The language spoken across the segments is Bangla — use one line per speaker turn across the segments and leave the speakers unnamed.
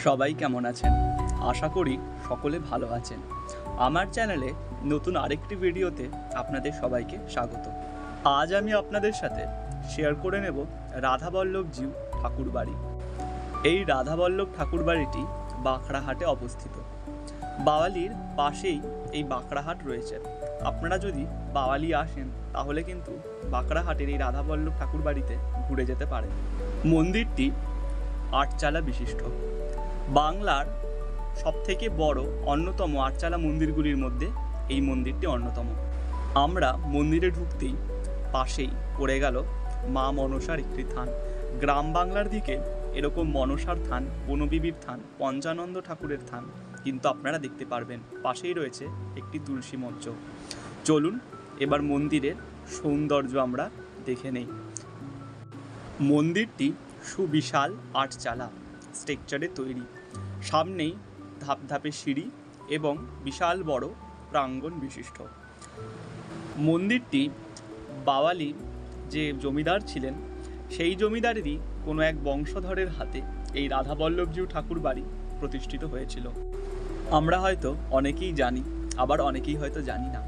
সবাই কেমন আছেন? আশা করি সকলে ভালো আছেন। আমার চ্যানেলে নতুন আরেকটি ভিডিওতে আপনাদের সবাইকে স্বাগত। আজ আমি আপনাদের সাথে শেয়ার করে নেব রাধাবল্লভজিউ ঠাকুরবাড়ি। এই রাধাবল্লভ ঠাকুরবাড়িটি বাঁকড়াহাটে অবস্থিত। বাওয়ালির পাশেই এই বাঁকড়াহাট রয়েছে। আপনারা যদি বাওয়ালি আসেন তাহলে কিন্তু বাঁকড়াহাটের এই রাধাবল্লভ ঠাকুরবাড়িতে ঘুরে যেতে পারেন। মন্দিরটি 8 চালা বিশিষ্ট। বাংলার সবথেকে বড় অন্যতম 8 চালা মন্দিরগুলির মধ্যে এই মন্দিরটি অন্যতম। আমরা মন্দিরে ঢুকতেই পাশেই পড়ে গেল মা মনসার একটি থান। গ্রাম বাংলার দিকে এরকম মনসার থান, বনবিবির থান, পঞ্চানন্দ ঠাকুরের থান কিন্তু আপনারা দেখতে পারবেন। পাশেই রয়েছে একটি তুলসী মঞ্চ। চলুন এবার মন্দিরের সৌন্দর্য আমরা দেখে নেই। মন্দিরটি সুবিশাল 8 চালা স্ট্রাকচারে তৈরি। সামনেই ধাপ ধাপে সিঁড়ি এবং বিশাল বড় প্রাঙ্গণ বিশিষ্ট। মন্দিরটি বাওয়ালি যে জমিদার ছিলেন সেই জমিদারেরই কোনো এক বংশধরের হাতে এই রাধাবল্লভজিউ ঠাকুর বাড়ি প্রতিষ্ঠিত হয়েছিল। আমরা হয়তো অনেকেই জানি, আবার অনেকেই হয়তো জানি না।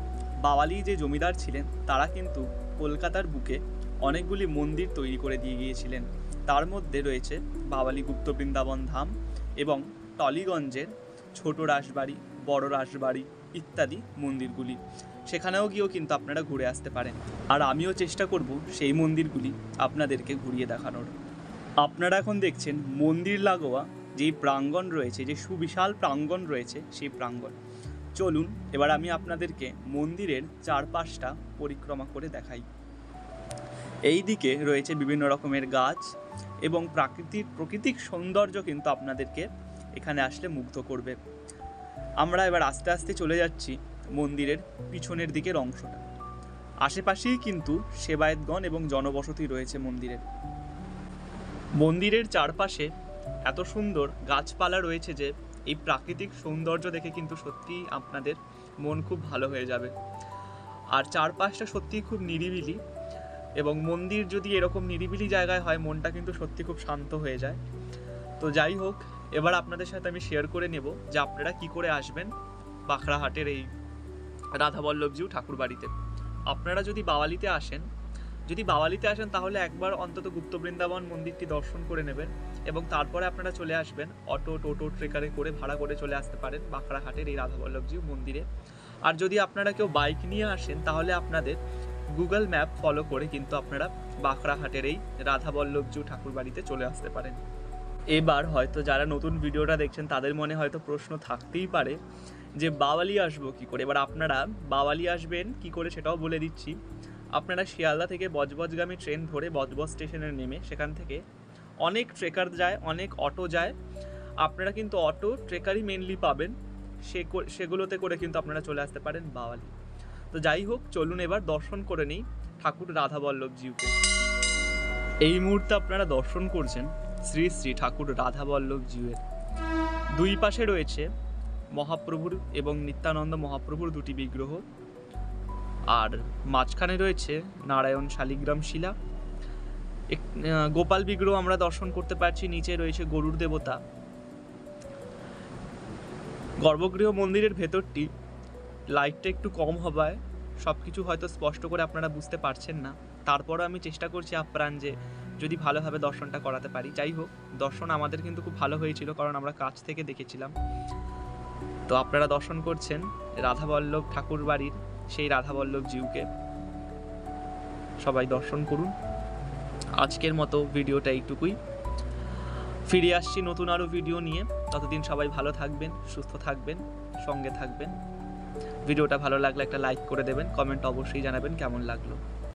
বাওয়ালি যে জমিদার ছিলেন তারা কিন্তু কলকাতার বুকে অনেকগুলি মন্দির তৈরি করে দিয়ে গিয়েছিলেন। তার মধ্যে রয়েছে বাওয়ালি গুপ্ত বৃন্দাবন ধাম এবং টলিগঞ্জের ছোট রাসবাড়ি, বড় রাসবাড়ি ইত্যাদি মন্দিরগুলি। সেখানেও গিয়েও কিন্তু আপনারা ঘুরে আসতে পারেন। আর আমিও চেষ্টা করব সেই মন্দিরগুলি আপনাদেরকে ঘুরিয়ে দেখানোর। আপনারা এখন দেখছেন মন্দির লাগোয়া যেই প্রাঙ্গণ রয়েছে, যে সুবিশাল প্রাঙ্গণ রয়েছে সেই প্রাঙ্গণ। চলুন এবার আমি আপনাদেরকে মন্দিরের চারপাশটা পরিক্রমা করে দেখাই। এই দিকে রয়েছে বিভিন্ন রকমের গাছ এবং প্রাকৃতিক সৌন্দর্য কিন্তু আপনাদেরকে এখানে আসলে মুগ্ধ করবে। আমরা এবার আস্তে আস্তে চলে যাচ্ছি মন্দিরের পিছনের দিকের অংশটা। আশেপাশেই কিন্তু সেবায়েতগণ এবং জনবসতি রয়েছে মন্দিরের। মন্দিরের চারপাশে এত সুন্দর গাছপালা রয়েছে যে এই প্রাকৃতিক সৌন্দর্য দেখে কিন্তু সত্যিই আপনাদের মন খুব ভালো হয়ে যাবে। আর চারপাশটা সত্যিই খুব নিরিবিলি, এবং মন্দির যদি এরকম নিরিবিলি জায়গায় হয় মনটা কিন্তু সত্যি খুব শান্ত হয়ে যায়। তো যাই হোক, এবার আপনাদের সাথে আমি শেয়ার করে নেব যে আপনারা কি করে আসবেন বাঁকড়াহাটের এই রাধাবল্লভজিউ ঠাকুর বাড়িতে। আপনারা যদি বাওয়ালিতে আসেন তাহলে একবার অন্তত গুপ্ত বৃন্দাবন মন্দিরটি দর্শন করে নেবেন এবং তারপরে আপনারা চলে আসবেন অটো, টোটো, ট্রেকারে করে ভাড়া করে চলে আসতে পারেন বাঁকড়াহাটের এই রাধাবল্লভজিউ মন্দিরে। আর যদি আপনারা কেউ বাইক নিয়ে আসেন তাহলে আপনাদের গুগল ম্যাপ ফলো করে কিন্তু আপনারা বাঁকড়াহাটের এই রাধাবল্লভজিউ ঠাকুর বাড়িতে চলে আসতে পারেন। এবার হয়তো যারা নতুন ভিডিওটা দেখছেন তাদের মনে হয়তো প্রশ্ন থাকতেই পারে যে বাওয়ালি আসবো কি করে। এবার আপনারা বাওয়ালি আসবেন কি করে সেটাও বলে দিচ্ছি। আপনারা শিয়ালদা থেকে বজবজগামী ট্রেন ধরে বজবজ স্টেশনে নেমে সেখান থেকে অনেক ট্রেকার যায়, অনেক অটো যায়। আপনারা কিন্তু অটো, ট্রেকারই মেনলি পাবেন, সেগুলোতে করে কিন্তু আপনারা চলে আসতে পারেন বাওয়ালি। তো যাই হোক, চলুন এবার দর্শন করে নিই ঠাকুর রাধাবল্লভজিউকে। এই মুহূর্তে আপনারা দর্শন করছেন শ্রী শ্রী ঠাকুর রাধাবল্লভজিউয়ের। দুই পাশে রয়েছে মহাপ্রভুর এবং নিত্যানন্দ মহাপ্রভুর দুটি বিগ্রহ, আর মাঝখানে রয়েছে নারায়ণ শালিগ্রাম শিলা। গোপাল বিগ্রহ আমরা দর্শন করতে পারছি। নিচে রয়েছে গরুর দেবতা। গর্ভগৃহ মন্দিরের ভেতরটি লাইটটা একটু কম হওয়ায় সবকিছু হয়তো স্পষ্ট করে আপনারা বুঝতে পারছেন না। তারপরও আমি চেষ্টা করছি আপ্রাণ যে যদি ভালোভাবে দর্শনটা করাতে পারি। যাই হোক, দর্শন আমাদের কিন্তু খুব ভালো হয়েছিল, কারণ আমরা কাছ থেকে দেখেছিলাম। তো আপনারা দর্শন করছেন রাধাবল্লভ ঠাকুর বাড়ির সেই রাধাবল্লভজিউকে। সবাই দর্শন করুন। আজকের মতো ভিডিওটা এইটুকুই। ফিরে আসছি নতুন আরও ভিডিও নিয়ে। ততদিন সবাই ভালো থাকবেন, সুস্থ থাকবেন, সঙ্গে থাকবেন। ভিডিওটা ভালো লাগলে একটা লাইক করে দেবেন, কমেন্ট অবশ্যই জানাবেন কেমন লাগলো।